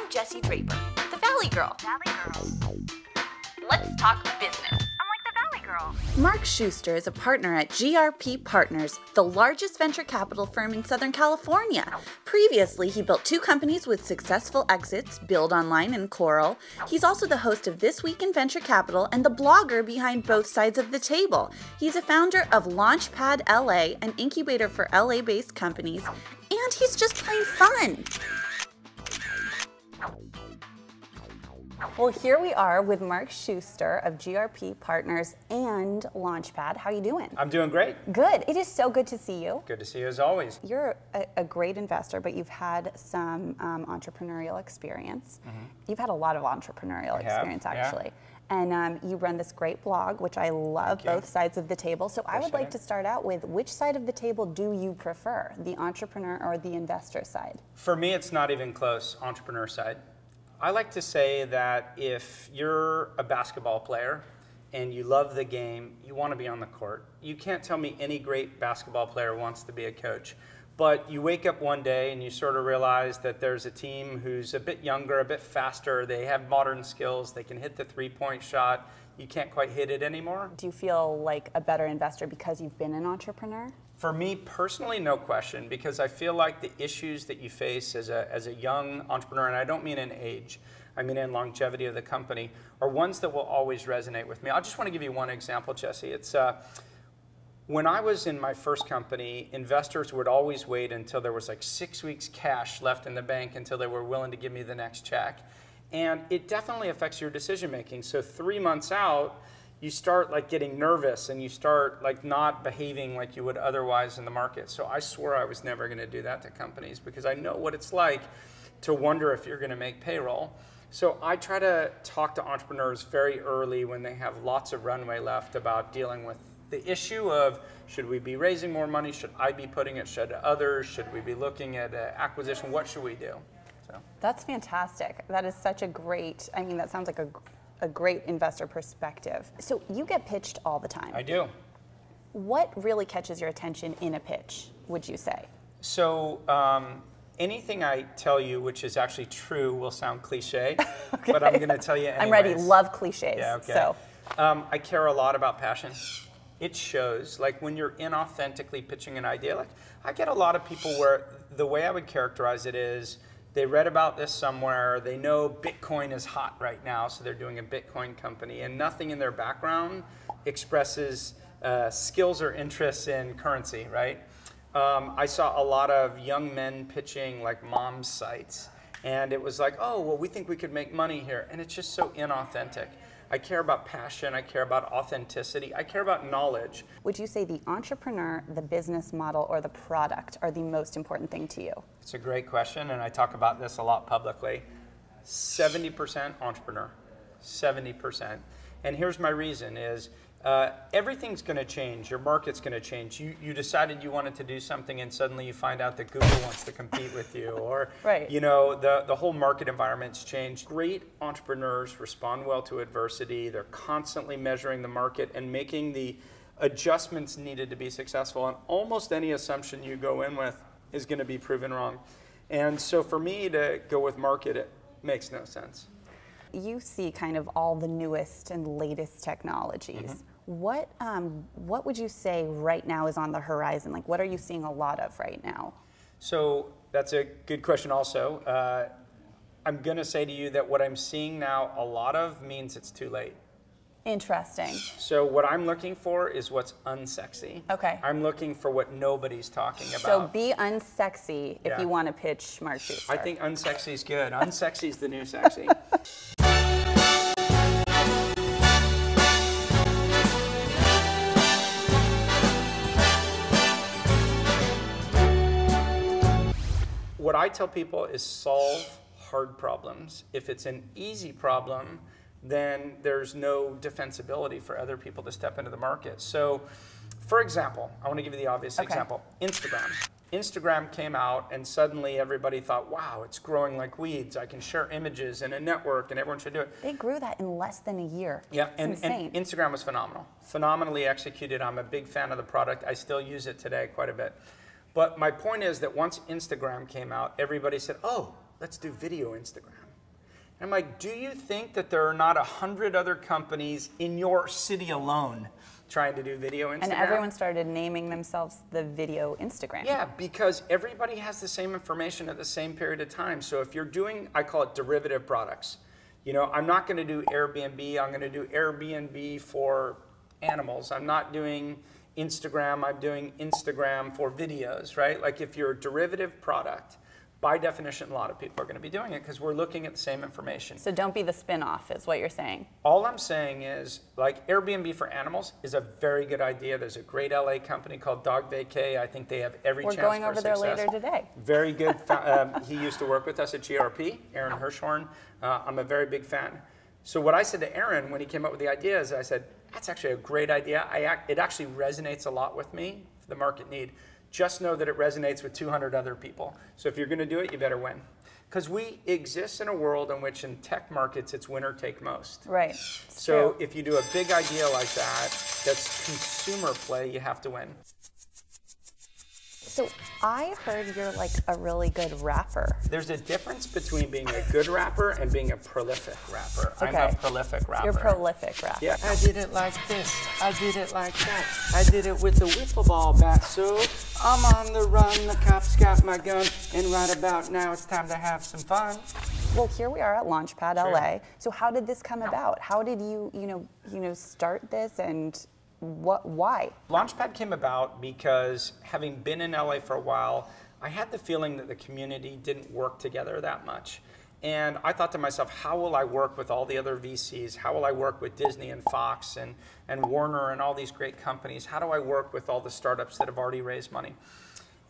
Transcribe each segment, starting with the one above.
I'm Jessie Draper, the Valley Girl. Let's talk business. I'm like the Valley Girl. Mark Schuster is a partner at GRP Partners, the largest venture capital firm in Southern California. Previously, he built 2 companies with successful exits, Build Online and Coral. He's also the host of This Week in Venture Capital and the blogger behind Both Sides of the Table. He's a founder of Launchpad LA, an incubator for LA-based companies, and he's just plain fun. Well, here we are with Mark Schuster of GRP Partners and Launchpad. How are you doing? I'm doing great. Good. It is so good to see you. Good to see you as always. You're a great investor, but you've had some entrepreneurial experience. You've had a lot of entrepreneurial experience, actually. Yeah. And you run this great blog, which I love, Both Sides of the Table. So I would like to start out with, which side of the table do you prefer, the entrepreneur or the investor side? For me, it's not even close, entrepreneur side. I like to say that if you're a basketball player and you love the game, you want to be on the court. You can't tell me any great basketball player wants to be a coach. But you wake up one day and you sort of realize that there's a team who's a bit younger, a bit faster, they have modern skills, they can hit the three-point shot, you can't quite hit it anymore. Do you feel like a better investor because you've been an entrepreneur? For me personally, no question, because I feel like the issues that you face as a young entrepreneur, and I don't mean in age, I mean in longevity of the company, are ones that will always resonate with me. I just want to give you one example, Jessie. It's when I was in my first company, investors would always wait until there was like 6 weeks cash left in the bank until they were willing to give me the next check. And it definitely affects your decision making. So 3 months out, you start like getting nervous and you start like not behaving like you would otherwise in the market. So I swore I was never going to do that to companies because I know what it's like to wonder if you're going to make payroll. So I try to talk to entrepreneurs very early when they have lots of runway left about dealing with the issue of, should we be raising more money? Should I be putting it? Should others? Should we be looking at acquisition? What should we do? So. That's fantastic. That is such a great, I mean, that sounds like a great investor perspective. So you get pitched all the time. I do. What really catches your attention in a pitch, would you say? So anything I tell you, which is actually true, will sound cliche, Okay. but I'm going to tell you anyways. I'm ready. Love cliches. Yeah, okay. So. I care a lot about passion. It shows, like when you're inauthentically pitching an idea, like I get a lot of people where the way I would characterize it is they read about this somewhere, they know Bitcoin is hot right now, so they're doing a Bitcoin company, and nothing in their background expresses skills or interests in currency, right? I saw a lot of young men pitching like mom sites, and it was like, oh, well, we think we could make money here, and it's just so inauthentic. I care about passion, I care about authenticity, I care about knowledge. Would you say the entrepreneur, the business model, or the product are the most important thing to you? It's a great question, and I talk about this a lot publicly. 70% entrepreneur, 70%. And here's my reason is, everything's going to change. Your market's going to change. You decided you wanted to do something and suddenly you find out that Google wants to compete with you, or right. You know, the whole market environment's changed. Great entrepreneurs respond well to adversity. They're constantly measuring the market and making the adjustments needed to be successful. And almost any assumption you go in with is going to be proven wrong. And so for me to go with market, it makes no sense. You see kind of all the newest and latest technologies. What would you say right now is on the horizon? Like, what are you seeing a lot of right now? So that's a good question also. I'm going to say to you that what I'm seeing now a lot of means it's too late. Interesting. So what I'm looking for is what's unsexy. Okay. I'm looking for what nobody's talking about. So be unsexy if you want to pitch Mark Schuster. I think unsexy is good. Unsexy is the new sexy. What I tell people is solve hard problems. If it's an easy problem, then there's no defensibility for other people to step into the market. So, for example, I want to give you the obvious example. Instagram. Instagram came out and suddenly everybody thought, wow, it's growing like weeds. I can share images in a network and everyone should do it. They grew that in less than a year. Yeah, and Instagram was phenomenal. Phenomenally executed. I'm a big fan of the product. I still use it today quite a bit. But my point is that once Instagram came out, everybody said, oh, let's do video Instagram. And I'm like, do you think that there are not 100 other companies in your city alone trying to do video Instagram? And everyone started naming themselves the video Instagram. Yeah, because everybody has the same information at the same period of time. So if you're doing, I call it derivative products. You know, I'm not going to do Airbnb. I'm going to do Airbnb for animals. I'm not doing Instagram. I'm doing Instagram for videos, right? Like if you're a derivative product, by definition, a lot of people are going to be doing it because we're looking at the same information. So don't be the spin-off is what you're saying. All I'm saying is, like, Airbnb for animals is a very good idea. There's a great LA company called Dog Vacay. I think they have every chance for success. We're going over there later today. Very good. He used to work with us at GRP, Aaron Hirschhorn. I'm a very big fan. So what I said to Aaron when he came up with the idea is I said, that's actually a great idea. It actually resonates a lot with me, for the market need. Just know that it resonates with 200 other people. So if you're going to do it, you better win. Because we exist in a world in which in tech markets, it's winner take most. Right. So if you do a big idea like that, that's consumer play, you have to win. So I heard you're like a really good rapper. There's a difference between being a good rapper and being a prolific rapper. Okay. I'm a prolific rapper. You're a prolific rapper. Yeah. I did it like this. I did it like that. I did it with the wiffle ball bat. So I'm on the run. The cops got my gun. And right about now, it's time to have some fun. Well, here we are at Launchpad Sure. LA. So how did this come about? How did you start this and why? Launchpad came about because having been in LA for a while, I had the feeling that the community didn't work together that much. And I thought to myself, how will I work with all the other VCs? How will I work with Disney and Fox and Warner and all these great companies? How do I work with all the startups that have already raised money?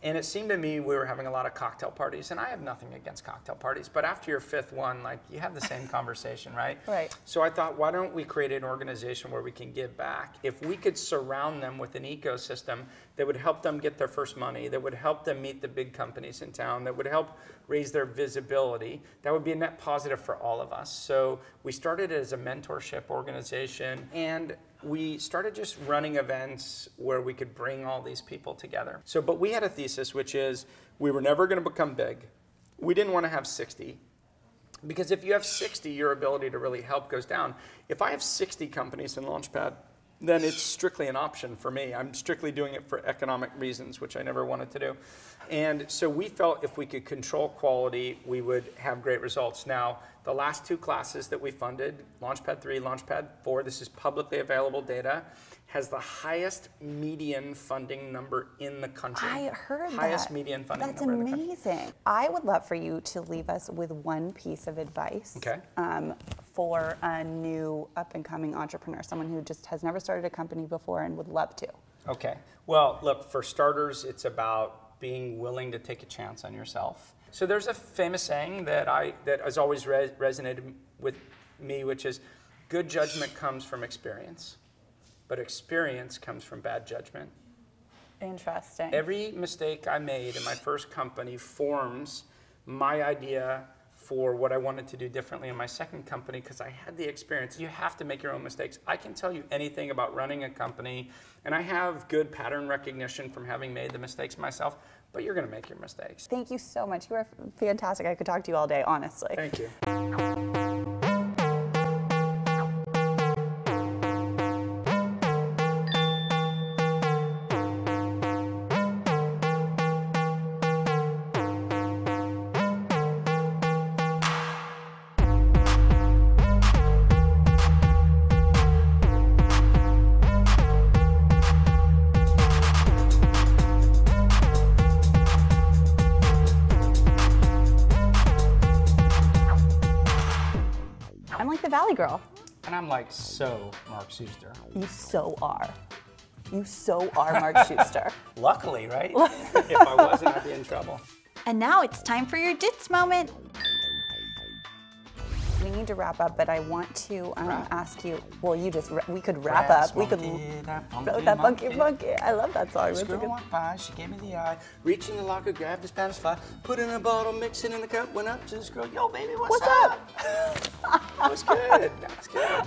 And it seemed to me we were having a lot of cocktail parties, and I have nothing against cocktail parties, but after your fifth one, like, you have the same conversation, right? Right. So I thought, why don't we create an organization where we can give back? If we could surround them with an ecosystem that would help them get their first money, that would help them meet the big companies in town, that would help raise their visibility, that would be a net positive for all of us. So we started as a mentorship organization, and we started just running events where we could bring all these people together. So, but we had a thesis, which is we were never going to become big. We didn't want to have 60. Because if you have 60, your ability to really help goes down. If I have 60 companies in Launchpad, then it's strictly an option for me. I'm strictly doing it for economic reasons, which I never wanted to do. And so we felt if we could control quality, we would have great results. Now, the last two classes that we funded, Launchpad 3, Launchpad 4, this is publicly available data, has the highest median funding number in the country. I heard that. Highest median funding That's number in the country. amazing. I would love for you to leave us with one piece of advice for a new up-and-coming entrepreneur, someone who just has never started a company before and would love to. Okay. Well, look, for starters, it's about being willing to take a chance on yourself. So there's a famous saying that has always resonated with me, which is, good judgment comes from experience, but experience comes from bad judgment. Interesting. Every mistake I made in my first company forms my idea for what I wanted to do differently in my second company because I had the experience. You have to make your own mistakes. I can tell you anything about running a company, and I have good pattern recognition from having made the mistakes myself, but you're going to make your mistakes. Thank you so much. You are fantastic. I could talk to you all day, honestly. Thank you. I'm like the Valley Girl. And I'm like, so Mark Schuster. You so are. You so are Mark Schuster. Luckily, right? If I wasn't, I'd be in trouble. And now it's time for your Ditz moment. We need to wrap up, but I want to ask you, well, we could wrap up. We could that funky monkey. I love that song. This girl walked by, she gave me the eye, reached in the locker, grabbed a Spanish fly, put in a bottle, mixed it in the cup, went up to this girl, yo baby, what's up? That was good, that was good.